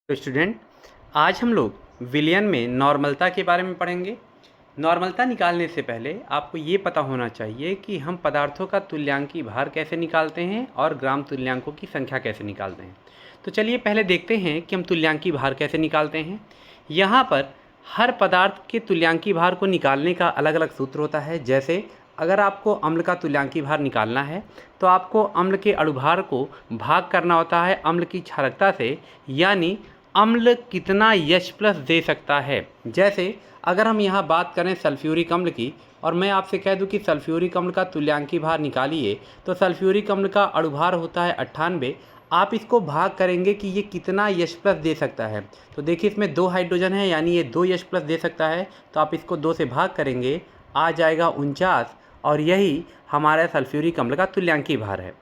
तो स्टूडेंट, आज हम लोग विलयन में नॉर्मलता के बारे में पढ़ेंगे। नॉर्मलता निकालने से पहले आपको ये पता होना चाहिए कि हम पदार्थों का तुल्यांकी भार कैसे निकालते हैं और ग्राम तुल्यांकों की संख्या कैसे निकालते हैं। तो चलिए पहले देखते हैं कि हम तुल्यांकी भार कैसे निकालते हैं। यहाँ पर हर पदार्थ के तुल्यांकी भार को निकालने का अलग अलग सूत्र होता है। जैसे अगर आपको अम्ल का तुल्यांकी भार निकालना है तो आपको अम्ल के अणुभार को भाग करना होता है अम्ल की क्षारकता से, यानी अम्ल कितना H+ दे सकता है। जैसे अगर हम यहाँ बात करें सल्फ्यूरिक अम्ल की और मैं आपसे कह दूँ कि सल्फ्यूरिक अम्ल का तुल्यांकी भार निकालिए, तो सल्फ्यूरिक अम्ल का अणुभार होता है 98। आप इसको भाग करेंगे कि ये कितना H+ दे सकता है। तो देखिए इसमें 2 हाइड्रोजन है, यानी ये 2 H+ दे सकता है। तो आप इसको 2 से भाग करेंगे, आ जाएगा 49, और यही हमारा सल्फ्यूरिक अम्ल का तुल्यांकी भार है।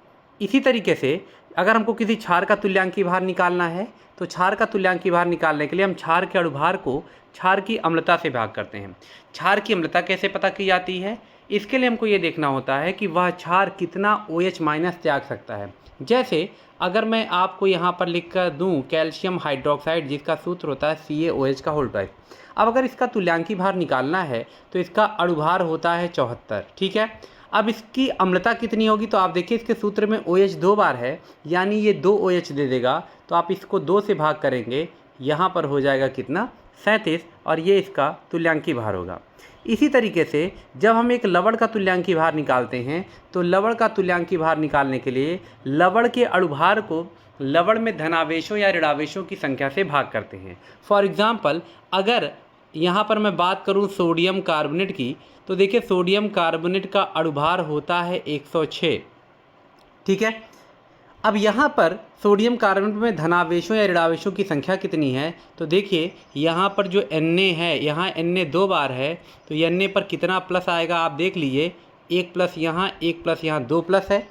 इसी तरीके से अगर हमको किसी क्षार का तुल्यांकी भार निकालना है तो क्षार का तुल्यांकी भार निकालने के लिए हम क्षार के अणुभार को क्षार की अम्लता से भाग करते हैं। क्षार की अम्लता कैसे पता की जाती है? इसके लिए हमको ये देखना होता है कि वह क्षार कितना OH- त्याग सकता है। जैसे अगर मैं आपको यहाँ पर लिख कर दूँ कैल्शियम हाइड्रोक्साइड, जिसका सूत्र होता है CaOH का होल ट्वाइस। अब अगर इसका तुल्यांकी भार निकालना है तो इसका अणुभार होता है 74, ठीक है। अब इसकी अम्लता कितनी होगी? तो आप देखिए इसके सूत्र में OH 2 बार है, यानी ये 2 OH दे देगा। तो आप इसको 2 से भाग करेंगे, यहाँ पर हो जाएगा कितना? 37, और ये इसका तुल्यांकी भार होगा। इसी तरीके से जब हम एक लवण का तुल्यांकी भार निकालते हैं तो लवण का तुल्यांकी भार निकालने के लिए लवण के अणुभार को लवण में धनावेशों या ऋणावेशों की संख्या से भाग करते हैं। फॉर एग्ज़ाम्पल अगर यहाँ पर मैं बात करूँ सोडियम कार्बोनेट की, तो देखिए सोडियम कार्बोनेट का अणुभार होता है 106, ठीक है। अब यहाँ पर सोडियम कार्बोनेट में धनावेशों या ऋणावेशों की संख्या कितनी है? तो देखिए यहाँ पर जो Na है, यहाँ Na 2 बार है, तो Na पर कितना प्लस आएगा आप देख लीजिए। 1 प्लस यहाँ, 1 प्लस यहाँ, 2 प्लस है।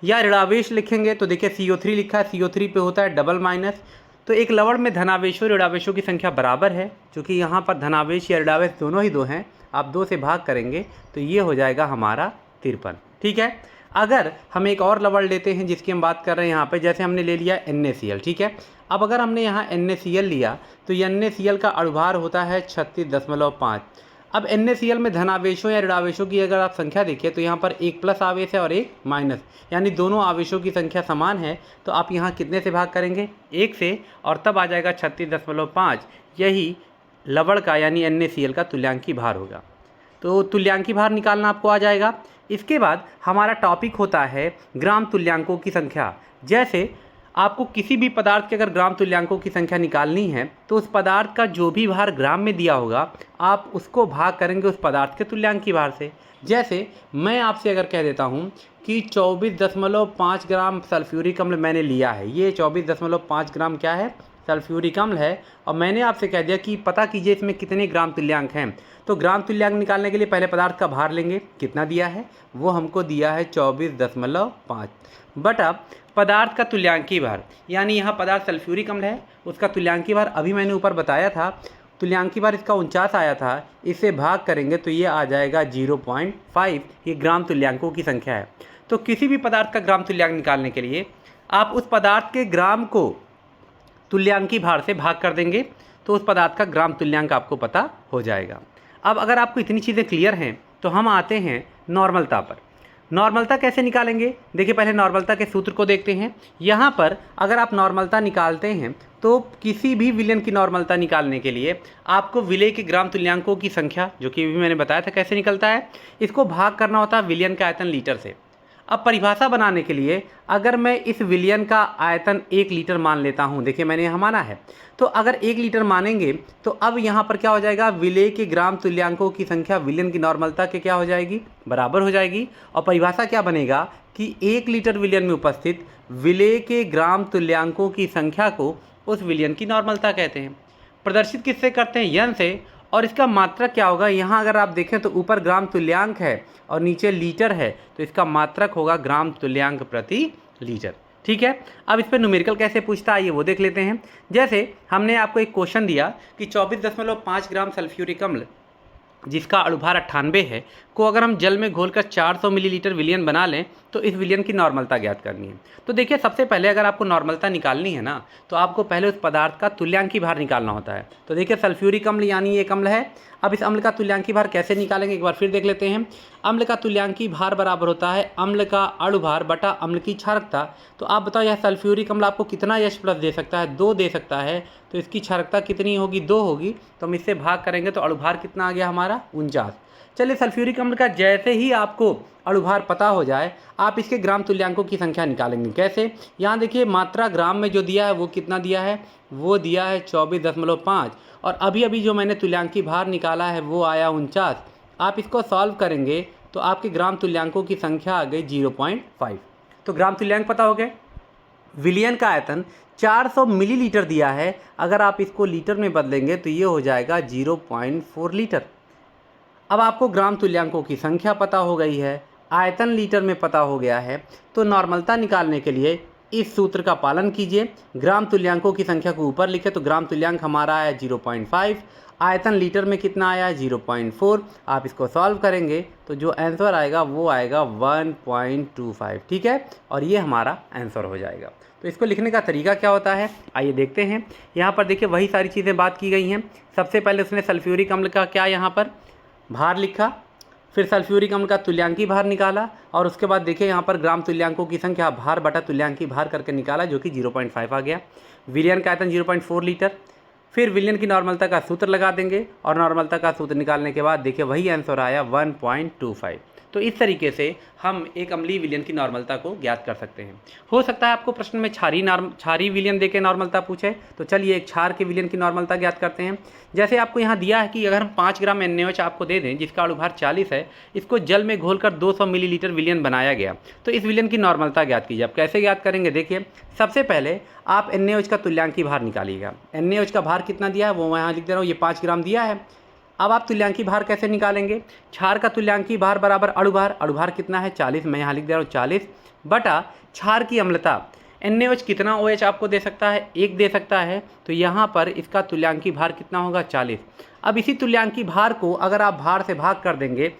या ऋणावेश लिखेंगे तो देखिए CO3 लिखा है, CO3 पे होता है डबल माइनस। तो एक लवण में धनावेशों ऋणावेशों की संख्या बराबर है, क्योंकि यहाँ पर धनावेश या ऋणावेश दोनों ही 2 हैं। आप 2 से भाग करेंगे तो ये हो जाएगा हमारा 53, ठीक है। अगर हम एक और लवण लेते हैं जिसकी हम बात कर रहे हैं यहाँ पे, जैसे हमने ले लिया NaCl, ठीक है। अब अगर हमने यहाँ NaCl लिया तो NaCl का अणुभार होता है 36.5। अब NaCl में धनावेशों या ऋणावेशों की अगर आप संख्या देखिए तो यहाँ पर एक प्लस आवेश है और एक माइनस, यानी दोनों आवेशों की संख्या समान है। तो आप यहाँ कितने से भाग करेंगे? 1 से, और तब आ जाएगा 36.5। यही लवण का यानी NaCl का तुल्यांकी भार होगा। तो तुल्यांकी भार निकालना आपको आ जाएगा। इसके बाद हमारा टॉपिक होता है ग्राम तुल्यांकों की संख्या। जैसे आपको किसी भी पदार्थ के अगर ग्राम तुल्यांकों की संख्या निकालनी है तो उस पदार्थ का जो भी भार ग्राम में दिया होगा आप उसको भाग करेंगे उस पदार्थ के तुल्यांकी भार से। जैसे मैं आपसे अगर कह देता हूँ कि 24.5 ग्राम सल्फ्यूरिक अम्ल मैंने लिया है, ये 24.5 ग्राम क्या है? सल्फ्यूरिक अम्ल है। और मैंने आपसे कह दिया कि पता कीजिए इसमें कितने ग्राम तुल्यांक हैं। तो ग्राम तुल्यांक निकालने के लिए पहले पदार्थ का भार लेंगे, कितना दिया है? वो हमको दिया है 24.5 बटा पदार्थ का तुल्यांकी भार, यानी यहाँ पदार्थ सल्फ्यूरिक अम्ल है, उसका तुल्यांकी भार अभी मैंने ऊपर बताया था, तुल्यांकी भार इसका 49 आया था। इसे भाग करेंगे तो ये आ जाएगा 0.5। ये ग्राम तुल्यांकों की संख्या है। तो किसी भी पदार्थ का ग्राम तुल्यांक निकालने के लिए आप उस पदार्थ के ग्राम को तुल्यांकी भार से भाग कर देंगे तो उस पदार्थ का ग्राम तुल्यांक आपको पता हो जाएगा। अब अगर आपको इतनी चीज़ें क्लियर हैं तो हम आते हैं नॉर्मलता पर। नॉर्मलता कैसे निकालेंगे? देखिए पहले नॉर्मलता के सूत्र को देखते हैं। यहाँ पर अगर आप नॉर्मलता निकालते हैं तो किसी भी विलयन की नॉर्मलता निकालने के लिए आपको विलय के ग्राम तुल्यांकों की संख्या, जो कि अभी मैंने बताया था कैसे निकलता है, इसको भाग करना होता है विलयन का आयतन लीटर से। अब परिभाषा बनाने के लिए अगर मैं इस विलयन का आयतन 1 लीटर मान लेता हूँ, देखिए मैंने यहाँ माना है, तो अगर 1 लीटर मानेंगे तो अब यहाँ पर क्या हो जाएगा? विलय के ग्राम तुल्यांकों की संख्या विलयन की नॉर्मलता के क्या हो जाएगी? बराबर हो जाएगी। और परिभाषा क्या बनेगा कि 1 लीटर विलयन में उपस्थित विलय के ग्राम तुल्यांकों की संख्या को उस विलयन की नॉर्मलता कहते हैं। प्रदर्शित किससे करते हैं? यन से। और इसका मात्रक क्या होगा? यहाँ अगर आप देखें तो ऊपर ग्राम तुल्यांक है और नीचे लीटर है, तो इसका मात्रक होगा ग्राम तुल्यांक प्रति लीटर, ठीक है। अब इस पर न्यूमेरिकल कैसे पूछता है ये वो देख लेते हैं। जैसे हमने आपको एक क्वेश्चन दिया कि 24.5 ग्राम सल्फ्यूरिक अम्ल जिसका अणुभार 98 है को अगर हम जल में घोलकर 400 मिलीलीटर विलयन बना लें तो इस विलयन की नॉर्मलता ज्ञात करनी है। तो देखिए सबसे पहले अगर आपको नॉर्मलता निकालनी है ना, तो आपको पहले उस पदार्थ का तुल्यांकी भार निकालना होता है। तो देखिए सल्फ्यूरिक अम्ल यानी ये एक अम्ल है। अब इस अम्ल का तुल्यांकी भार कैसे निकालेंगे एक बार फिर देख लेते हैं। अम्ल का तुल्यांकी भार बराबर होता है अम्ल का अणुभार बटा अम्ल की क्षारकता। तो आप बताओ यह सल्फ्यूरिक अम्ल आपको कितना H+ दे सकता है? 2 दे सकता है। तो इसकी क्षारकता कितनी होगी? 2 होगी। तो हम इससे भाग करेंगे तो अणुभार कितना आ गया हमारा? 49। चलिए सल्फ्यूरिक अम्ल का जैसे ही आपको अणुभार पता हो जाए, आप इसके ग्राम तुल्यांकों की संख्या निकालेंगे। कैसे? यहाँ देखिए मात्रा ग्राम में जो दिया है वो कितना दिया है? वो दिया है 24.5। और अभी अभी जो मैंने तुल्यांकी भार निकाला है वो आया 49। आप इसको सॉल्व करेंगे तो आपके ग्राम तुल्यांकों की संख्या आ गई 0.5। तो ग्राम तुल्यांक पता हो गए। विलयन का आयतन 400 मिलीलीटर दिया है। अगर आप इसको लीटर में बदलेंगे तो ये हो जाएगा 0.4 लीटर। अब आपको ग्राम तुल्यांकों की संख्या पता हो गई है, आयतन लीटर में पता हो गया है। तो नॉर्मलता निकालने के लिए इस सूत्र का पालन कीजिए। ग्राम तुल्यांकों की संख्या को ऊपर लिखे तो ग्राम तुल्यांक हमारा आया 0.5, आयतन लीटर में कितना आया 0.4। आप इसको सॉल्व करेंगे तो जो आंसर आएगा वो आएगा 1.25। ठीक है, और ये हमारा आंसर हो जाएगा। तो इसको लिखने का तरीका क्या होता है आइए देखते हैं। यहाँ पर देखिए वही सारी चीज़ें बात की गई हैं। सबसे पहले उसने सल्फ्यूरिक अम्ल का क्या यहाँ पर भार लिखा, फिर सल्फ्यूरिक अम्ल का तुल्यांकी भार निकाला, और उसके बाद देखिए यहाँ पर ग्राम तुल्यांकों की संख्या भार बटा तुल्यांकी भार करके निकाला जो कि 0.5 आ गया। विलयन का आयतन 0.4 लीटर। फिर विलयन की नॉर्मलता का सूत्र लगा देंगे और नॉर्मलता का सूत्र निकालने के बाद देखिए वही आंसर आया 1.25। तो इस तरीके से हम एक अम्लीय विलयन की नॉर्मलता को ज्ञात कर सकते हैं। हो सकता है आपको प्रश्न में क्षारीय विलयन देके नॉर्मलता पूछे, तो चलिए एक क्षार के विलयन की नॉर्मलता ज्ञात करते हैं। जैसे आपको यहाँ दिया है कि अगर हम 5 ग्राम NaOH आपको दे दें जिसका अणुभार 40 है, इसको जल में घोलकर 200 मिलीलीटर विलयन बनाया गया, तो इस विलयन की नॉर्मलता ज्ञात कीजिए। अब कैसे ज्ञात करेंगे देखिए, सबसे पहले आप NaOH का तुल्यांकी भार निकालिएगा। NaOH का भार कितना दिया है वो मैं यहाँ लिख दे रहा हूँ, ये 5 ग्राम दिया है। अब आप तुल्यांकी भार कैसे निकालेंगे? क्षार का तुल्यांकी भार बराबर अणुभार, अणुभार कितना है 40, मैं यहाँ लिख दे रहा हूँ 40 बटा क्षार की अम्लता। NaOH कितना OH आपको दे सकता है? 1 दे सकता है, तो यहाँ पर इसका तुल्यांकी भार कितना होगा 40। अब इसी तुल्यांकी भार को अगर आप भार से भाग कर देंगे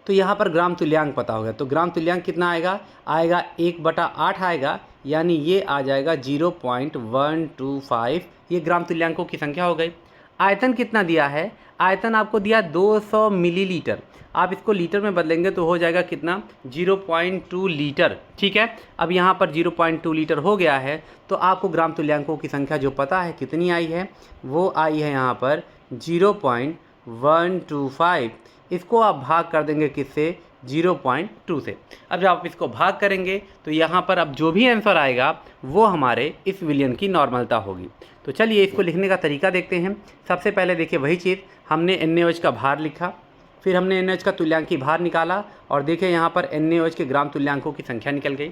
तो यहाँ पर ग्राम तुल्यांक पता होगा। तो ग्राम तुल्यांक कितना आएगा? आएगा 1/8 आएगा, यानी ये आ जाएगा 0.125। ये ग्राम तुल्यांकों की संख्या हो गई। आयतन कितना दिया है? आयतन आपको दिया 200 मिलीलीटर। आप इसको लीटर में बदलेंगे तो हो जाएगा कितना? 0.2 लीटर। ठीक है, अब यहाँ पर 0.2 लीटर हो गया है, तो आपको ग्राम तुल्यांकों की संख्या जो पता है कितनी आई है, वो आई है यहाँ पर 0.125। इसको आप भाग कर देंगे किससे? 0.2 से। अब जब आप इसको भाग करेंगे तो यहाँ पर अब जो भी आंसर आएगा वो हमारे इस विलयन की नॉर्मलता होगी। तो चलिए इसको लिखने का तरीका देखते हैं। सबसे पहले देखिए वही चीज़, हमने NaOH का भार लिखा, फिर हमने NaOH का तुल्यांकी भार निकाला, और देखिए यहाँ पर NaOH के ग्राम तुल्यांकों की संख्या निकल गई।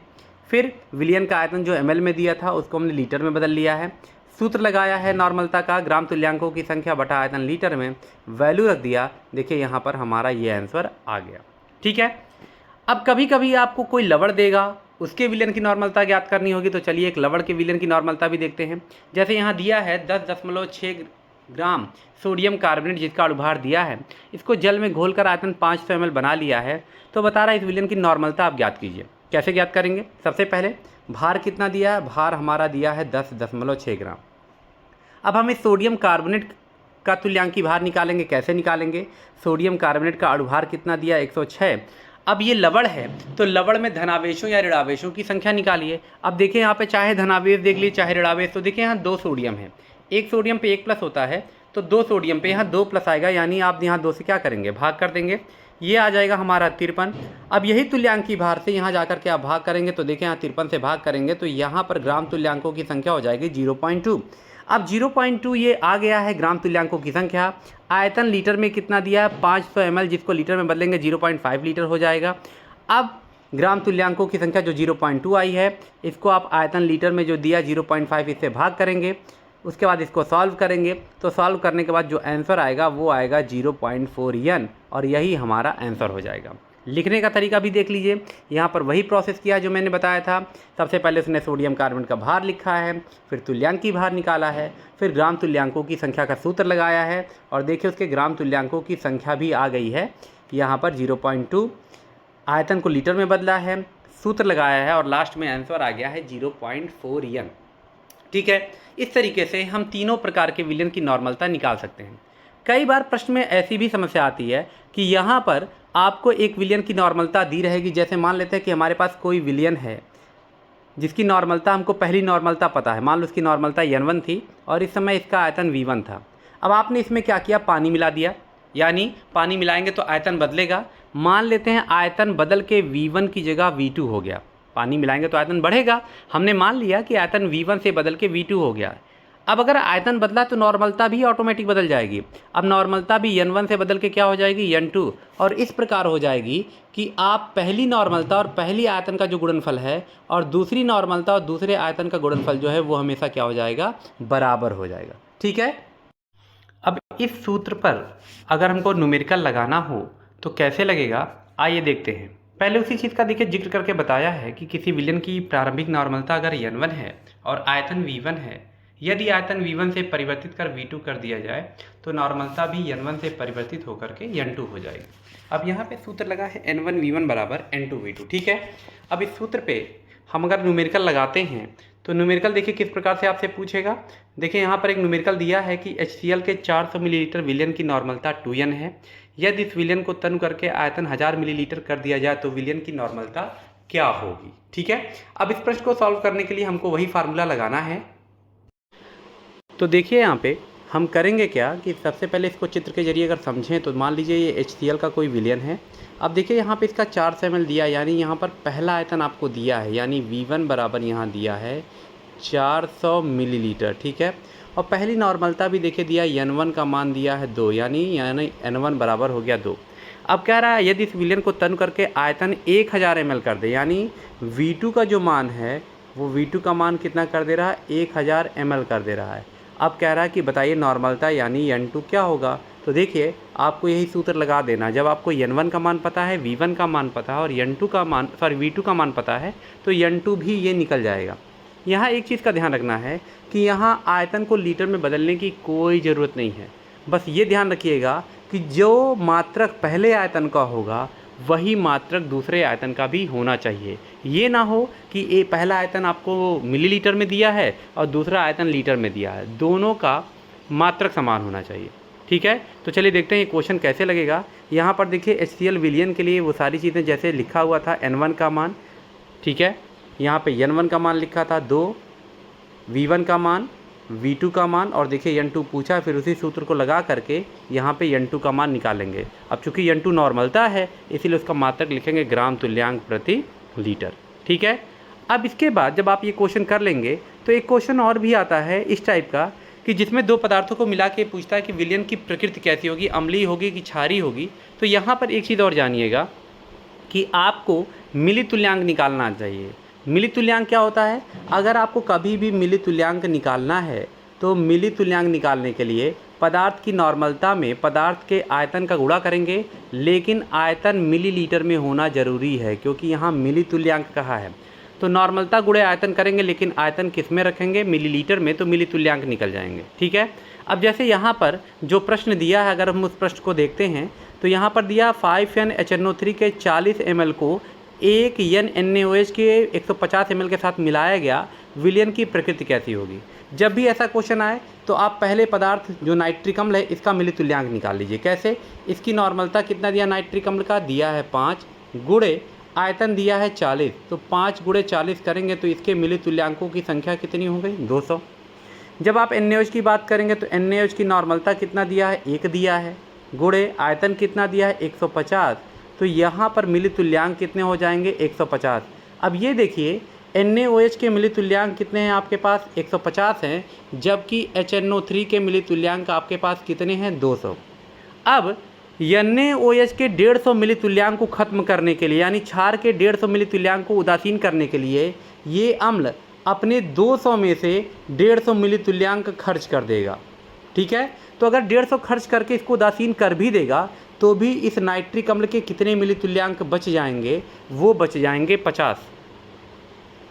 फिर विलयन का आयतन जो ml में दिया था उसको हमने लीटर में बदल लिया है। सूत्र लगाया है नॉर्मलता का, ग्राम तुल्यांकों की संख्या बटा आयतन लीटर में, वैल्यू रख दिया। देखिए यहाँ पर हमारा ये आंसर आ गया। ठीक है, अब कभी कभी आपको कोई लवण देगा, उसके विलयन की नॉर्मलता ज्ञात करनी होगी। तो चलिए एक लवण के विलयन की नॉर्मलता भी देखते हैं। जैसे यहाँ दिया है 10.6 ग्राम सोडियम कार्बोनेट जिसका अणुभार दिया है, इसको जल में घोलकर आयतन 500 ml बना लिया है, तो बता रहा है इस विलयन की नॉर्मलता आप ज्ञात कीजिए। कैसे ज्ञात करेंगे? सबसे पहले भार कितना दिया है? भार हमारा दिया है 10.6 ग्राम। अब हम इस सोडियम कार्बोनेट का तुल्यांकी भार निकालेंगे। कैसे निकालेंगे? सोडियम कार्बोनेट का अणुभार कितना दिया? 106। अब ये लवण है तो लवण में धनावेशों या ऋणावेशों की संख्या निकालिए। अब देखिए यहाँ पे चाहे धनावेश देख लीजिए चाहे ऋणावेश, तो देखिए यहाँ 2 सोडियम है, एक सोडियम पे 1 प्लस होता है, तो 2 सोडियम पे यहाँ 2 प्लस आएगा, यानी आप यहाँ 2 से क्या करेंगे? भाग कर देंगे। ये आ जाएगा हमारा 53। अब यही तुल्यांकी भार से यहाँ जाकर के आप भाग करेंगे तो देखिए यहाँ 53 से भाग करेंगे तो यहाँ पर ग्राम तुल्यांकों की संख्या हो जाएगी 0.2। अब 0.2 ये आ गया है ग्राम तुल्यांकों की संख्या। आयतन लीटर में कितना दिया है? 500 ml, जिसको लीटर में बदलेंगे 0.5 लीटर हो जाएगा। अब ग्राम तुल्यांकों की संख्या जो 0.2 आई है, इसको आप आयतन लीटर में जो दिया 0.5 इससे भाग करेंगे, उसके बाद इसको सॉल्व करेंगे, तो सॉल्व करने के बाद जो आंसर आएगा वो आएगा 0.4 और यही हमारा आंसर हो जाएगा। लिखने का तरीका भी देख लीजिए, यहाँ पर वही प्रोसेस किया जो मैंने बताया था। सबसे पहले उसने सोडियम कार्बोनेट का भार लिखा है, फिर तुल्यांकी भार निकाला है, फिर ग्राम तुल्यांकों की संख्या का सूत्र लगाया है, और देखिए उसके ग्राम तुल्यांकों की संख्या भी आ गई है यहाँ पर 0.2। आयतन को लीटर में बदला है, सूत्र लगाया है और लास्ट में आंसर आ गया है 0.4 n। ठीक है, इस तरीके से हम तीनों प्रकार के विलयन की नॉर्मलता निकाल सकते हैं। कई बार प्रश्न में ऐसी भी समस्या आती है कि यहाँ पर आपको एक विलयन की नॉर्मलता दी रहेगी। जैसे मान लेते हैं कि हमारे पास कोई विलयन है जिसकी नॉर्मलता हमको पहली नॉर्मलता पता है, मान लो उसकी नॉर्मलता n1 थी और इस समय इसका आयतन v1 था। अब आपने इसमें क्या किया, पानी मिला दिया, यानी पानी मिलाएंगे तो आयतन बदलेगा। मान लेते हैं आयतन बदल के v1 की जगह v2 हो गया, पानी मिलाएंगे तो आयतन बढ़ेगा। हमने मान लिया कि आयतन v1 से बदल के v2 हो गया। अब अगर आयतन बदला तो नॉर्मलता भी ऑटोमेटिक बदल जाएगी। अब नॉर्मलता भी n1 से बदल के क्या हो जाएगी, n2, और इस प्रकार हो जाएगी कि आप पहली नॉर्मलता और पहली आयतन का जो गुणनफल है और दूसरी नॉर्मलता और दूसरे आयतन का गुणनफल जो है वो हमेशा क्या हो जाएगा, बराबर हो जाएगा। ठीक है, अब इस सूत्र पर अगर हमको न्यूमेरिकल लगाना हो तो कैसे लगेगा, आइए देखते हैं। पहले उसी चीज़ का देखिए जिक्र करके बताया है कि किसी विलयन की प्रारंभिक नॉर्मलता अगर n1 है और आयतन v1 है, यदि आयतन v1 से परिवर्तित कर v2 कर दिया जाए तो नॉर्मलता भी n1 से परिवर्तित होकर के n2 हो जाएगी। अब यहाँ पे सूत्र लगा है n1 v1 बराबर n2 v2। ठीक है, अब इस सूत्र पे हम अगर न्यूमेरिकल लगाते हैं तो न्यूमेरिकल देखिए किस प्रकार से आपसे पूछेगा। देखिए यहाँ पर एक न्यूमेरिकल दिया है कि HCl के 400 मिलीलीटर विलयन की नॉर्मलता 2n है। यदि इस विलयन को तनु करके आयतन 1000 मिलीलीटर कर दिया जाए तो विलयन की नॉर्मलता क्या होगी। ठीक है, अब इस प्रश्न को सॉल्व करने के लिए हमको वही फार्मूला लगाना है। तो देखिए यहाँ पे हम करेंगे क्या कि सबसे पहले इसको चित्र के जरिए अगर समझें तो मान लीजिए ये HCl का कोई विलयन है। अब देखिए यहाँ पे इसका 400 ml दिया, यानी यहाँ पर पहला आयतन आपको दिया है, यानी v1 बराबर यहाँ दिया है 400 मिलीलीटर। ठीक है, और पहली नॉर्मलता भी देखिए दिया, n1 का मान दिया है 2, यानी n1 बराबर हो गया 2। अब कह रहा है यदि इस विलयन को तनु करके आयतन 1000 ml कर दे, यानी v2 का जो मान है वो v2 का मान कितना कर दे रहा है, 1000 ml कर दे रहा है। अब कह रहा है कि बताइए नॉर्मलता यानी n2 क्या होगा। तो देखिए आपको यही सूत्र लगा देना, जब आपको n1 का मान पता है, v1 का मान पता है और v2 का मान पता है तो n2 भी ये निकल जाएगा। यहाँ एक चीज़ का ध्यान रखना है कि यहाँ आयतन को लीटर में बदलने की कोई ज़रूरत नहीं है। बस ये ध्यान रखिएगा कि जो मात्रक पहले आयतन का होगा वही मात्रक दूसरे आयतन का भी होना चाहिए। ये ना हो कि ये पहला आयतन आपको मिलीलीटर में दिया है और दूसरा आयतन लीटर में दिया है, दोनों का मात्रक समान होना चाहिए। ठीक है, तो चलिए देखते हैं ये क्वेश्चन कैसे लगेगा। यहाँ पर देखिए HCl विलयन के लिए वो सारी चीज़ें जैसे लिखा हुआ था n1 का मान, ठीक है, यहाँ पे n1 का मान लिखा था 2, v1 का मान, v2 का मान और देखिए n2 पूछा, फिर उसी सूत्र को लगा करके यहाँ पे n2 का मान निकालेंगे। अब चूँकि n2 नॉर्मलता है इसीलिए उसका मात्रक लिखेंगे ग्राम तुल्यांक प्रति लीटर। ठीक है, अब इसके बाद जब आप ये क्वेश्चन कर लेंगे तो एक क्वेश्चन और भी आता है इस टाइप का कि जिसमें दो पदार्थों को मिला के पूछता है कि विलयन की प्रकृति कैसी होगी, अम्लीय होगी कि क्षारीय होगी। तो यहाँ पर एक चीज़ और जानिएगा कि आपको मिली तुल्यांक निकालना चाहिए। मिली तुल्यांक क्या होता है, अगर आपको कभी भी मिली तुल्यांक निकालना है तो मिली तुल्यांक निकालने के लिए पदार्थ की नॉर्मलता में पदार्थ के आयतन का गुणा करेंगे, लेकिन आयतन मिलीलीटर में होना ज़रूरी है क्योंकि यहाँ मिली तुल्यांक कहा है। तो नॉर्मलता गुणे आयतन करेंगे लेकिन आयतन किस में रखेंगे, मिलीलीटर में, तो मिली तुल्यांक निकल जाएंगे। ठीक है, अब जैसे यहाँ पर जो प्रश्न दिया है अगर हम उस प्रश्न को देखते हैं तो यहाँ पर दिया 5NHNO3 के 40 ml को 1 NaOH के 150 ml के साथ मिलाया गया, विलयन की प्रकृति कैसी होगी। जब भी ऐसा क्वेश्चन आए तो आप पहले पदार्थ जो नाइट्रिक अम्ल है इसका मिली तुल्यांक निकाल लीजिए। कैसे, इसकी नॉर्मलता कितना दिया नाइट्रिक अम्ल का, दिया है 5, गुणे आयतन दिया है 40, तो 5 गुणे 40 करेंगे तो इसके मिली तुल्यांकों की संख्या कितनी हो गई, 200। जब आप NaOH की बात करेंगे तो NaOH की नॉर्मलता कितना दिया है, 1 दिया है, गुणे आयतन कितना दिया है 150, तो यहाँ पर मिली तुल्यांक कितने हो जाएंगे 150। अब ये देखिए NaOH के मिली तुल्यांक कितने हैं आपके पास, 150 हैं, जबकि HNO3 के मिली तुल्यांक आपके पास कितने हैं, 200। अब NaOH के 150 मिली तुल्यांक को खत्म करने के लिए, यानी क्षार के 150 मिली तुल्यांक को उदासीन करने के लिए ये अम्ल अपने 200 में से 150 मिली तुल्यांक खर्च कर देगा। ठीक है, तो अगर 150 खर्च करके इसको उदासीन कर भी देगा तो भी इस नाइट्रिक अम्ल के कितने मिली तुल्यांक बच जाएंगे, वो बच जाएंगे 50।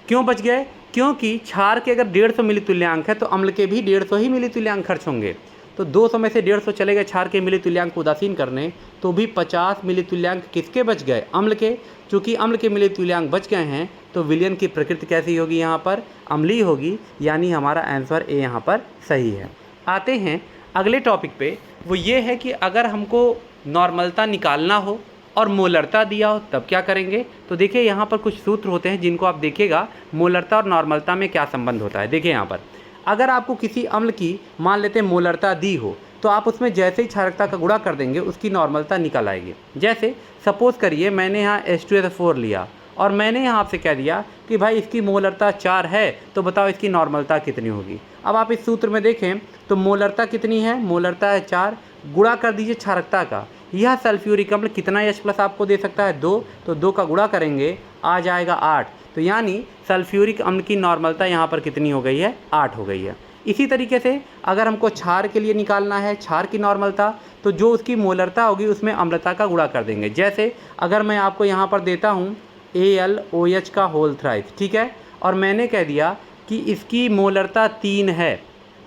क्यों बच गए, क्योंकि क्षार के अगर 150 मिली तुल्यांक है तो अम्ल के भी 150 ही मिली तुल्यांक खर्च होंगे। तो 200 में से 150 चले गए क्षार के मिली तुल्यांक को उदासीन करने, तो भी 50 मिली तुल्यांक किसके बच गए? अम्ल के। चूँकि अम्ल के मिली तुल्यांक बच गए हैं तो विलयन की प्रकृति कैसी होगी? यहाँ पर अम्लीय होगी, यानी हमारा आंसर ए यहाँ पर सही है। आते हैं अगले टॉपिक पे, वो ये है कि अगर हमको नॉर्मलता निकालना हो और मोलरता दिया हो तब क्या करेंगे? तो देखिए यहाँ पर कुछ सूत्र होते हैं जिनको आप देखिएगा मोलरता और नॉर्मलता में क्या संबंध होता है। देखिए यहाँ पर अगर आपको किसी अम्ल की मान लेते हैं मोलरता दी हो तो आप उसमें जैसे ही क्षारकता का गुणा कर देंगे उसकी नॉर्मलता निकल आएगी। जैसे सपोज करिए मैंने यहाँ H2SO4 लिया और मैंने यहाँ आपसे कह दिया कि भाई इसकी मोलरता 4 है, तो बताओ इसकी नॉर्मलता कितनी होगी। अब आप इस सूत्र में देखें तो मोलरता कितनी है? मोलरता है 4, गुणा कर दीजिए क्षारकता का। यह सल्फ्यूरिक अम्ल कितना H+ आपको दे सकता है? 2, तो 2 का गुणा करेंगे आ जाएगा 8। तो यानी सल्फ्यूरिक अम्ल की नॉर्मलता यहाँ पर कितनी हो गई है? 8 हो गई है। इसी तरीके से अगर हमको क्षार के लिए निकालना है क्षार की नॉर्मलता, तो जो उसकी मोलरता होगी उसमें अम्लता का गुणा कर देंगे। जैसे अगर मैं आपको यहाँ पर देता हूँ AlOH का होल थ्राइस, ठीक है, और मैंने कह दिया कि इसकी मोलरता 3 है,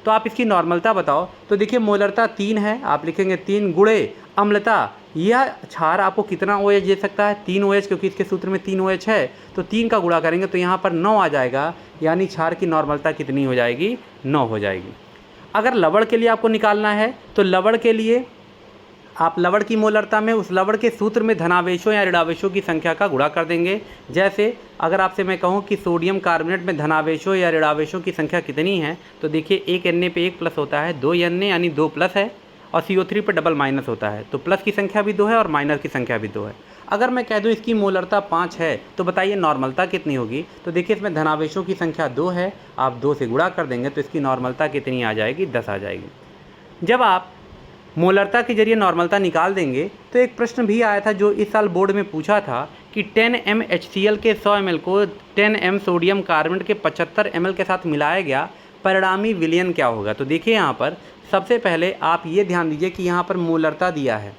तो आप इसकी नॉर्मलता बताओ। तो देखिए मोलरता 3 है, आप लिखेंगे 3 गुणे अम्लता, यह क्षार आपको कितना OH दे सकता है? 3 OH, क्योंकि इसके सूत्र में 3 OH है, तो 3 का गुणा करेंगे तो यहाँ पर 9 आ जाएगा, यानी क्षार की नॉर्मलता कितनी हो जाएगी? 9 हो जाएगी। अगर लवण के लिए आपको निकालना है तो लवण के लिए आप लवण की मोलरता में उस लवण के सूत्र में धनावेशों या ऋणावेशों की संख्या का गुणा कर देंगे। जैसे अगर आपसे मैं कहूं कि सोडियम कार्बोनेट में धनावेशों या ऋणावेशों की संख्या कितनी है, तो देखिए 1 Na पे 1 प्लस होता है, 2 Na यानी 2 प्लस है, और CO3 पर डबल माइनस होता है, तो प्लस की संख्या भी 2 है और माइनस की संख्या भी 2 है। अगर मैं कह दूं इसकी मोलरता 5 है तो बताइए नॉर्मलता कितनी होगी? तो देखिए इसमें धनावेशों की संख्या 2 है, आप 2 से गुणा कर देंगे तो इसकी नॉर्मलता कितनी आ जाएगी? 10 आ जाएगी। जब आप मोलरता के जरिए नॉर्मलता निकाल देंगे तो एक प्रश्न भी आया था जो इस साल बोर्ड में पूछा था कि 10 m HCl के 100 ml को 10 m सोडियम कार्बोनेट के 75 ml के साथ मिलाया गया, परिणामी विलयन क्या होगा? तो देखिए यहाँ पर सबसे पहले आप ये ध्यान दीजिए कि यहाँ पर मोलरता दिया है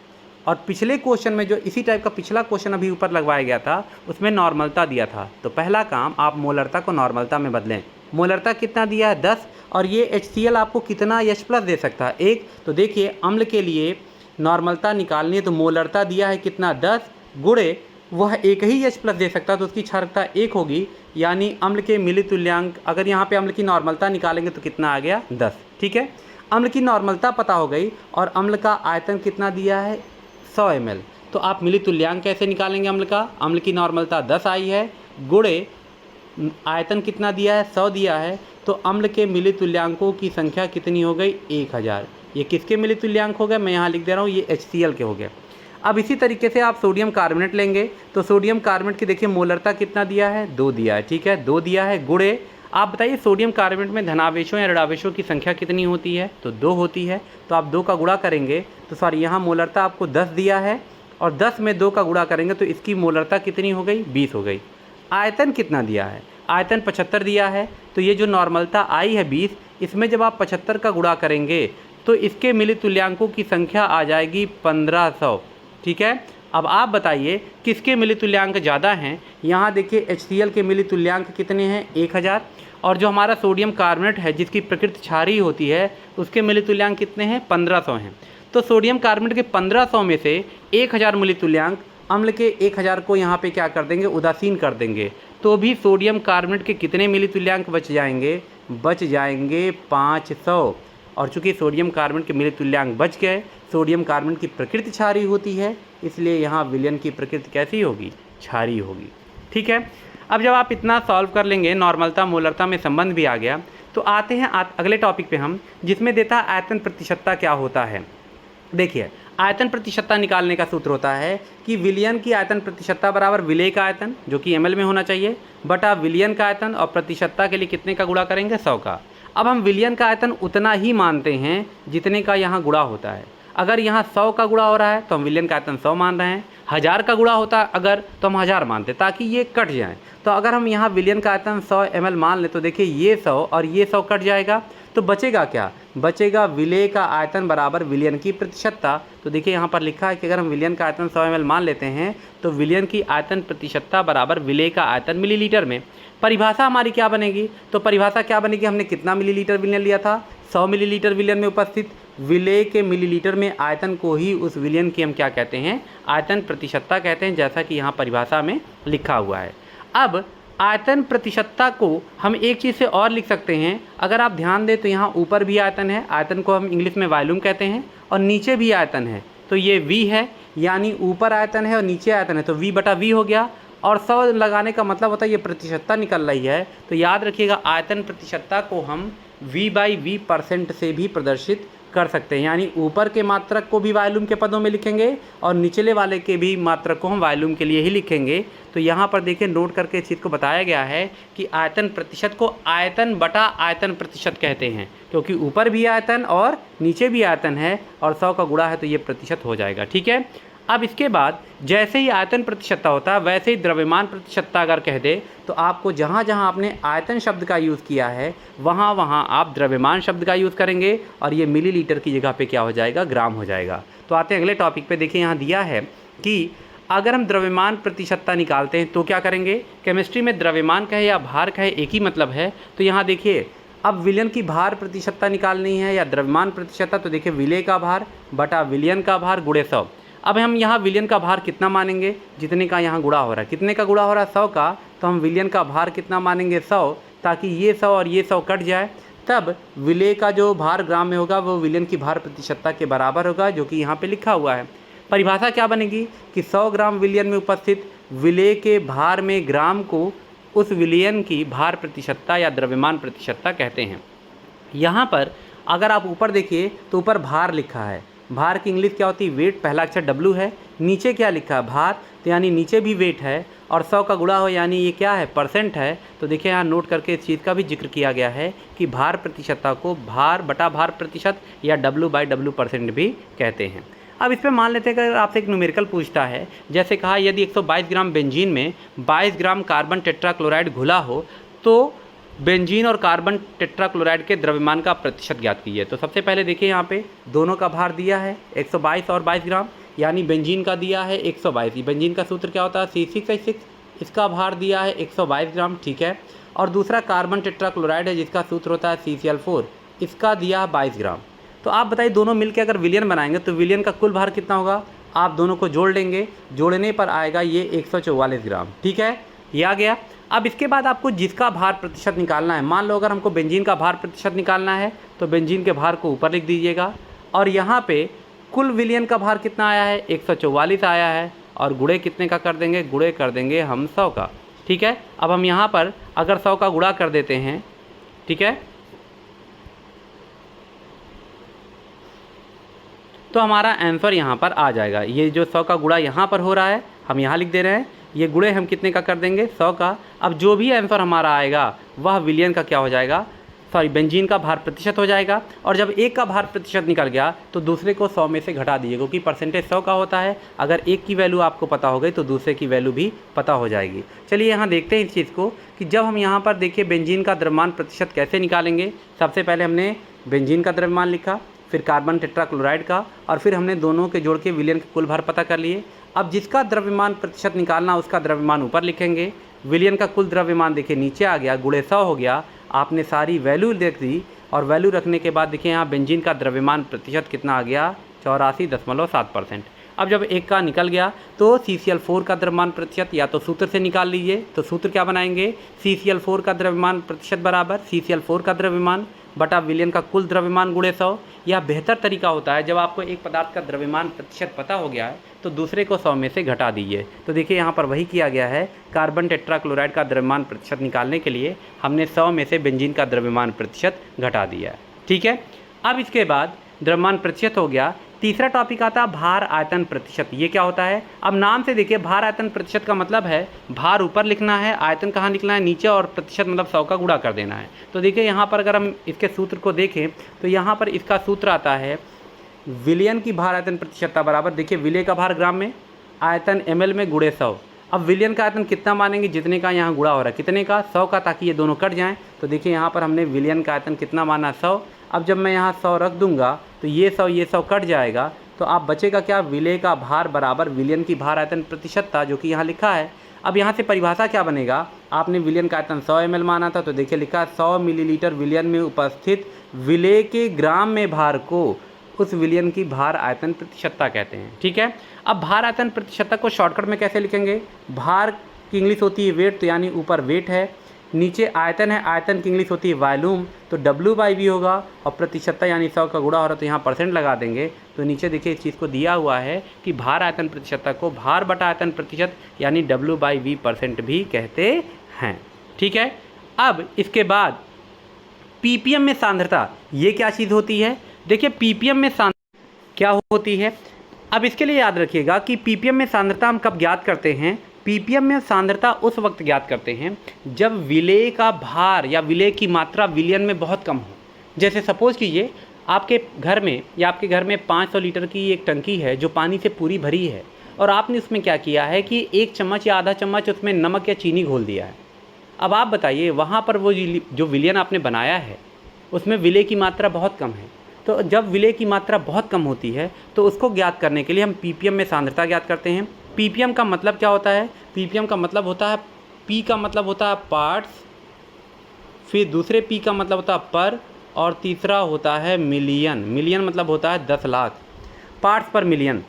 और पिछले क्वेश्चन में जो इसी टाइप का पिछला क्वेश्चन अभी ऊपर लगवाया गया था उसमें नॉर्मलता दिया था। तो पहला काम आप मोलरता को नॉर्मलता में बदलें। मोलरता कितना दिया है? 10, और ये HCl आपको कितना H+ दे सकता है? 1। तो देखिए अम्ल के लिए नॉर्मलता निकालनी है तो मोलरता दिया है कितना? 10, गुणे वह एक ही H+ दे सकता है तो उसकी क्षारकता 1 होगी, यानी अम्ल के मिली तुल्यांक, अगर यहाँ पे अम्ल की नॉर्मलता निकालेंगे तो कितना आ गया? 10। ठीक है, अम्ल की नॉर्मलता पता हो गई और अम्ल का आयतन कितना दिया है? 100 ml। तो आप मिली तुल्यांक कैसे निकालेंगे अम्ल का? अम्ल की नॉर्मलता 10 आई है, गुणे आयतन कितना दिया है? 100 दिया है, तो अम्ल के मिली तुल्यांकों की संख्या कितनी हो गई? 1000। ये किसके मिली तुल्यांक हो गए? मैं यहाँ लिख दे रहा हूँ, ये HCl के हो गए। अब इसी तरीके से आप सोडियम कार्बोनेट लेंगे तो सोडियम कार्बोनेट की देखिए मोलरता कितना दिया है? 2 दिया है, ठीक है, 2 दिया है, गुणे आप बताइए सोडियम कार्बोनेट में धनावेशों या ऋणावेशों की संख्या कितनी होती है? तो 2 होती है, तो आप 2 का गुणा करेंगे तो सॉरी यहाँ मोलरता आपको 10 दिया है और 10 में 2 का गुणा करेंगे तो इसकी मोलरता कितनी हो गई? 20 हो गई। आयतन कितना दिया है? आयतन 75 दिया है, तो ये जो नॉर्मलता आई है 20, इसमें जब आप 75 का गुणा करेंगे तो इसके मिली तुल्यांकों की संख्या आ जाएगी 1500। ठीक है, अब आप बताइए किसके मिली तुल्यांक ज़्यादा हैं? यहाँ देखिए HCl के मिली तुल्यांक कितने हैं? 1000, और जो हमारा सोडियम कार्बोनेट है जिसकी प्रकृति क्षारीय होती है उसके मिली तुल्यांक कितने हैं? 1500 हैं। तो सोडियम कार्बोनेट के 1500 में से 1000 मिली तुल्यांक अम्ल के 1000 को यहाँ पे क्या कर देंगे? उदासीन कर देंगे, तो भी सोडियम कार्बोनेट के कितने मिली तुल्यांक बच जाएंगे? बच जाएंगे 500। और चूँकि सोडियम कार्बोनेट के मिली तुल्यांक बच गए, सोडियम कार्बोनेट की प्रकृति क्षारीय होती है, इसलिए यहाँ विलयन की प्रकृति कैसी होगी? क्षारीय होगी। ठीक है, अब जब आप इतना सॉल्व कर लेंगे, नॉर्मलता मोलरता में संबंध भी आ गया, तो आते हैं अगले टॉपिक पे हम, जिसमें देता है आयतन प्रतिशतता क्या होता है। देखिए आयतन प्रतिशतता निकालने का सूत्र होता है कि विलयन की आयतन प्रतिशतता बराबर विलेय का आयतन जो कि ml में होना चाहिए बटा विलयन का आयतन, और प्रतिशतता के लिए कितने का गुणा करेंगे? 100 का। अब हम विलयन का आयतन उतना ही मानते हैं जितने का यहाँ गुणा होता है। अगर यहाँ 100 का गुणा हो रहा है तो हम विलयन का आयतन 100 मान रहे हैं, 1000 का गुणा होता है अगर तो हम 1000 मानते ताकि ये कट जाए। तो अगर हम यहाँ विलयन का आयतन 100 ml मान लें तो देखिए ये 100 और ये 100 कट जाएगा, तो बचेगा क्या? बचेगा विलेय का आयतन बराबर विलयन की प्रतिशतता। तो देखिए यहाँ पर लिखा है कि अगर हम विलयन का आयतन 100 ml मान लेते हैं तो विलयन की आयतन प्रतिशतता बराबर विलेय का आयतन मिलीलीटर में। परिभाषा हमारी क्या बनेगी? तो परिभाषा क्या बनेगी? हमने कितना मिलीलीटर विलयन लिया था? 100 मिलीलीटर विलयन में उपस्थित विलेय के मिलीलीटर में आयतन को ही उस विलयन की हम क्या कहते हैं, आयतन प्रतिशतता कहते हैं, जैसा कि यहाँ परिभाषा में लिखा हुआ है। अब आयतन प्रतिशतता को हम एक चीज़ से और लिख सकते हैं, अगर आप ध्यान दें तो यहाँ ऊपर भी आयतन है, आयतन को हम इंग्लिश में वॉल्यूम कहते हैं, और नीचे भी आयतन है, तो ये V है, यानी ऊपर आयतन है और नीचे आयतन है, तो V/V हो गया। और 100 लगाने का मतलब होता है ये प्रतिशतता निकल रही है, तो याद रखिएगा आयतन प्रतिशतता को हम V/V% से भी प्रदर्शित कर सकते हैं, यानी ऊपर के मात्रक को भी वॉल्यूम के पदों में लिखेंगे और निचले वाले के भी मात्रक को हम वॉल्यूम के लिए ही लिखेंगे। तो यहाँ पर देखिए नोट करके इस चीज़ को बताया गया है कि आयतन प्रतिशत को आयतन बटा आयतन प्रतिशत कहते हैं, क्योंकि ऊपर भी आयतन और नीचे भी आयतन है और 100 का गुणा है तो ये प्रतिशत हो जाएगा। ठीक है, अब इसके बाद जैसे ही आयतन प्रतिशतता होता है वैसे ही द्रव्यमान प्रतिशतता अगर कह दे तो आपको जहाँ जहाँ आपने आयतन शब्द का यूज़ किया है वहाँ वहाँ आप द्रव्यमान शब्द का यूज़ करेंगे और ये मिलीलीटर की जगह पे क्या हो जाएगा, ग्राम हो जाएगा। तो आते हैं अगले टॉपिक पे। देखिए यहाँ दिया है कि अगर हम द्रव्यमान प्रतिशतता निकालते हैं तो क्या करेंगे। केमिस्ट्री में द्रव्यमान कहे या भार कहे एक ही मतलब है। तो यहाँ देखिए अब विलयन की भार प्रतिशतता निकालनी है या द्रव्यमान प्रतिशतता, तो देखिए विलेय का भार बटा विलयन का भार गुणे 100। अब हम यहाँ विलयन का भार कितना मानेंगे, जितने का यहाँ गुणा हो रहा है, कितने का गुणा हो रहा है 100 का, तो हम विलयन का भार कितना मानेंगे 100, ताकि ये 100 और ये 100 कट जाए, तब विलेय का जो भार ग्राम में होगा वो विलयन की भार प्रतिशतता के बराबर होगा, जो कि यहाँ पे लिखा हुआ है। परिभाषा क्या बनेगी कि 100 ग्राम विलयन में उपस्थित विलेय के भार में ग्राम को उस विलयन की भार प्रतिशतता या द्रव्यमान प्रतिशतता कहते हैं। यहाँ पर अगर आप ऊपर देखिए तो ऊपर भार लिखा है, भार की इंग्लिश क्या होती है, वेट, पहला अक्षर W है, नीचे क्या लिखा है भार, तो यानी नीचे भी वेट है और 100 का गुणा हो यानी ये क्या है, परसेंट है। तो देखिए यहाँ नोट करके इस चीज़ का भी जिक्र किया गया है कि भार प्रतिशतता को भार बटा भार प्रतिशत या W/W% भी कहते हैं। अब इस पर मान लेते हैं कि अगर आपसे एक न्यूमेरिकल पूछता है, जैसे कहा यदि 122 ग्राम बेंजीन में 22 ग्राम कार्बन टेट्राक्लोराइड घुला हो तो बेंजीन और कार्बन टेट्राक्लोराइड के द्रव्यमान का प्रतिशत ज्ञात कीजिए। तो सबसे पहले देखिए यहाँ पे दोनों का भार दिया है 122 और 22 ग्राम, यानी बेंजीन का दिया है 122। बेंजीन का सूत्र क्या होता है C6H6, इसका भार दिया है 122 ग्राम, ठीक है। और दूसरा कार्बन टेट्राक्लोराइड है जिसका सूत्र होता है CCl4, इसका दिया है 22 ग्राम। तो आप बताइए दोनों मिलकर अगर विलयन बनाएंगे तो विलयन का कुल भार कितना होगा, आप दोनों को जोड़ लेंगे, जोड़ने पर आएगा ये 144 ग्राम, ठीक है, ये आ गया। अब इसके बाद आपको जिसका भार प्रतिशत निकालना है, मान लो अगर हमको बेंजीन का भार प्रतिशत निकालना है तो बेंजीन के भार को ऊपर लिख दीजिएगा और यहाँ पे कुल विलयन का भार कितना आया है 144 आया है और गुणे कितने का कर देंगे, गुणे कर देंगे हम 100 का, ठीक है। अब हम यहाँ पर अगर 100 का गुणा कर देते हैं, ठीक है, तो हमारा आंसर यहाँ पर आ जाएगा। ये जो 100 का गुणा यहाँ पर हो रहा है हम यहाँ लिख दे रहे हैं, ये गुणे हम कितने का कर देंगे 100 का। अब जो भी आंसर हमारा आएगा वह विलयन का क्या हो जाएगा, बेंजीन का भार प्रतिशत हो जाएगा। और जब एक का भार प्रतिशत निकल गया तो दूसरे को 100 में से घटा दीजिए, क्योंकि परसेंटेज 100 का होता है। अगर एक की वैल्यू आपको पता हो गई तो दूसरे की वैल्यू भी पता हो जाएगी। चलिए यहाँ देखते हैं इस चीज़ को कि जब हम यहाँ पर देखिए बेंजीन का द्रव्यमान प्रतिशत कैसे निकालेंगे। सबसे पहले हमने बेंजीन का द्रव्यमान लिखा, फिर कार्बन टेट्राक्लोराइड का, और फिर हमने दोनों के जोड़ के विलयन के कुल भार पता कर लिए। अब जिसका द्रव्यमान प्रतिशत निकालना उसका द्रव्यमान ऊपर लिखेंगे, विलयन का कुल द्रव्यमान देखिए नीचे आ गया, गुणे 100 हो गया। आपने सारी वैल्यू देख दी और वैल्यू रखने के बाद देखिए यहाँ बेंजीन का द्रव्यमान प्रतिशत कितना आ गया 84.7%। अब जब एक का निकल गया तो CCl4 का द्रव्यमान प्रतिशत या तो सूत्र से निकाल लीजिए। तो सूत्र क्या बनाएंगे, CCl4 का द्रव्यमान प्रतिशत बराबर CCl4 का द्रव्यमान बटा विलयन का कुल द्रव्यमान गुणे 100। यह बेहतर तरीका होता है, जब आपको एक पदार्थ का द्रव्यमान प्रतिशत पता हो गया है तो दूसरे को 100 में से घटा दीजिए। तो देखिए यहाँ पर वही किया गया है, कार्बन टेट्राक्लोराइड का द्रव्यमान प्रतिशत निकालने के लिए हमने 100 में से बेंजीन का द्रव्यमान प्रतिशत घटा दिया है, ठीक है। अब इसके बाद द्रव्यमान प्रतिशत हो गया। तीसरा टॉपिक आता है भार आयतन प्रतिशत। ये क्या होता है, अब नाम से देखिए भार आयतन प्रतिशत का मतलब है भार ऊपर लिखना है, आयतन कहाँ लिखना है नीचे, और प्रतिशत मतलब 100 का गुणा कर देना है। तो देखिए यहाँ पर अगर हम इसके सूत्र को देखें तो यहाँ पर इसका सूत्र आता है विलयन की भार आयतन प्रतिशतता बराबर, देखिए विलय का भार ग्राम में, आयतन ml में गुणे 100। अब विलयन का आयतन कितना मानेंगे, जितने का यहाँ गुणा हो रहा है, कितने का 100 का, ताकि ये दोनों कट जाएँ। तो देखिए यहाँ पर हमने विलयन का आयतन कितना माना 100। अब जब मैं यहाँ 100 रख दूंगा तो ये 100 कट जाएगा, तो आप बचेगा क्या, विलय का भार बराबर विलयन की भार आयतन प्रतिशतता, जो कि यहाँ लिखा है। अब यहाँ से परिभाषा क्या बनेगा, आपने विलयन का आयतन 100 ml माना था, तो देखिए लिखा है 100 मिलीलीटर विलयन में उपस्थित विलेय के ग्राम में भार को उस विलयन की भार आयतन प्रतिशतता कहते हैं। ठीक है, अब भार आयतन प्रतिशतता को शॉर्टकट में कैसे लिखेंगे? भार की इंग्लिश होती है वेट, तो यानी ऊपर वेट है, नीचे आयतन है, आयतन की इंग्लिश होती है वॉल्यूम, तो W/V होगा, और प्रतिशतता यानी 100 का गुणा हो रहा है तो यहाँ परसेंट लगा देंगे। तो नीचे देखिए इस चीज़ को दिया हुआ है कि भार आयतन प्रतिशतता को भार बटा आयतन प्रतिशत यानी W/V% भी कहते हैं। ठीक है, अब इसके बाद ppm में सांद्रता, ये क्या चीज़ होती है? देखिए ppm में सांद्रता क्या होती है, अब इसके लिए याद रखिएगा कि ppm में सांद्रता हम कब ज्ञात करते हैं? ppm में सांद्रता उस वक्त ज्ञात करते हैं जब विलेय का भार या विलेय की मात्रा विलयन में बहुत कम हो। जैसे सपोज़ कीजिए आपके घर में या आपके घर में 500 लीटर की एक टंकी है जो पानी से पूरी भरी है, और आपने उसमें क्या किया है कि 1 चम्मच या आधा चम्मच उसमें नमक या चीनी घोल दिया है। अब आप बताइए वहाँ पर वो जो विलयन आपने बनाया है उसमें विलेय की मात्रा बहुत कम है। तो जब विलेय की मात्रा बहुत कम होती है तो उसको ज्ञात करने के लिए हम ppm में सांद्रता ज्ञात करते हैं। ppm का मतलब क्या होता है? ppm का मतलब होता है, p का मतलब होता है पार्ट्स, फिर दूसरे p का मतलब होता है पर, और तीसरा होता है मिलियन। मिलियन मतलब होता है 10 लाख, पार्ट्स पर मिलियन।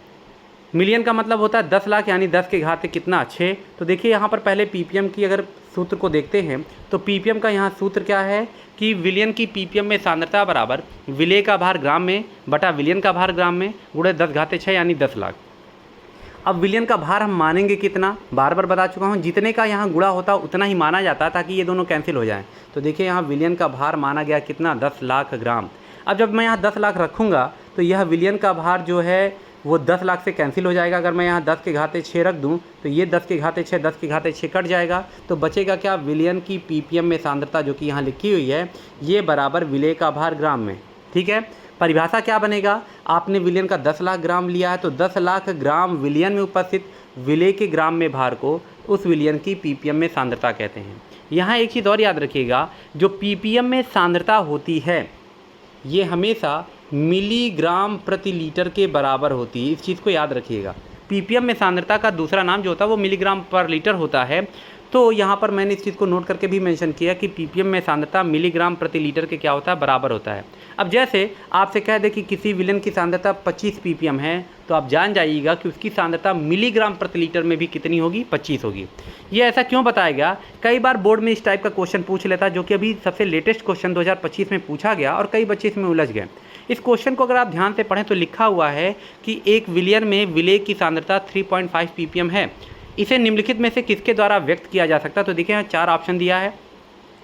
मिलियन का मतलब होता है 10 लाख यानी 10 के घात कितना? 6। तो देखिए यहाँ पर पहले ppm की अगर सूत्र को देखते हैं तो ppm का यहाँ सूत्र क्या है कि विलयन की ppm में सांद्रता बराबर विलेय का भार ग्राम में बटा विलयन का भार ग्राम में गुणे 10⁻6 यानी 10 लाख। अब विलयन का भार हम मानेंगे कितना? बार बार बता चुका हूँ, जितने का यहाँ गुणा होता उतना ही माना जाता ताकि ये दोनों कैंसिल हो जाएं। तो देखिए यहाँ विलयन का भार माना गया कितना? 10 लाख ग्राम। अब जब मैं यहाँ 10 लाख रखूँगा तो यह विलयन का भार जो है वो 10 लाख से कैंसिल हो जाएगा। अगर मैं यहाँ 10⁻6 रख दूँ तो ये 10⁻6 10⁻6 कट जाएगा, तो बचेगा क्या? विलयन की ppm में सांद्रता जो कि यहाँ लिखी हुई है ये बराबर विलेय का भार ग्राम में। ठीक है, परिभाषा क्या बनेगा? आपने विलयन का 10 लाख ग्राम लिया है तो 10 लाख ग्राम विलयन में उपस्थित विलेय के ग्राम में भार को उस विलयन की ppm में सांद्रता कहते हैं। यहाँ एक चीज़ और याद रखिएगा, जो ppm में सांद्रता होती है ये हमेशा मिलीग्राम प्रति लीटर के बराबर होती है। इस चीज़ को याद रखिएगा। ppm में सांद्रता का दूसरा नाम जो होता है वो मिलीग्राम पर लीटर होता है। तो यहाँ पर मैंने इस चीज़ को नोट करके भी मेंशन किया कि ppm में सांद्रता मिलीग्राम प्रति लीटर के क्या होता है? बराबर होता है। अब जैसे आपसे कह दे कि किसी विलयन की सांद्रता 25 ppm है, तो आप जान जाइएगा कि उसकी सांद्रता मिलीग्राम प्रति लीटर में भी कितनी होगी? 25 होगी। ये ऐसा क्यों बताया गया? कई बार बोर्ड में इस टाइप का क्वेश्चन पूछ लेता, जो कि अभी सबसे लेटेस्ट क्वेश्चन 2025 में पूछा गया और कई बच्चे इसमें उलझ गए। इस क्वेश्चन को अगर आप ध्यान से पढ़ें तो लिखा हुआ है कि एक विलयन में विलेय की सांद्रता 3.5 ppm है, इसे निम्नलिखित में से किसके द्वारा व्यक्त किया जा सकता है? तो देखिए यहाँ 4 ऑप्शन दिया है।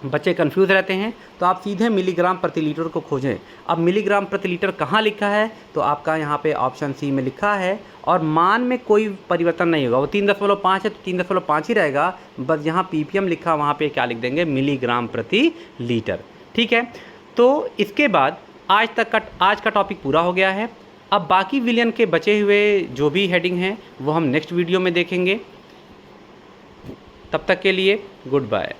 बच्चे कंफ्यूज रहते हैं तो आप सीधे मिलीग्राम प्रति लीटर को खोजें। अब मिलीग्राम प्रति लीटर कहाँ लिखा है? तो आपका यहाँ पे ऑप्शन सी में लिखा है, और मान में कोई परिवर्तन नहीं होगा। वो 3.5 है तो 3.5 ही रहेगा, बस यहाँ ppm लिखा वहाँ पे क्या लिख देंगे? मिलीग्राम प्रति लीटर। ठीक है, तो इसके बाद आज का टॉपिक पूरा हो गया है। अब बाकी विलयन के बचे हुए जो भी हेडिंग हैं वो हम नेक्स्ट वीडियो में देखेंगे। तब तक के लिए गुड बाय।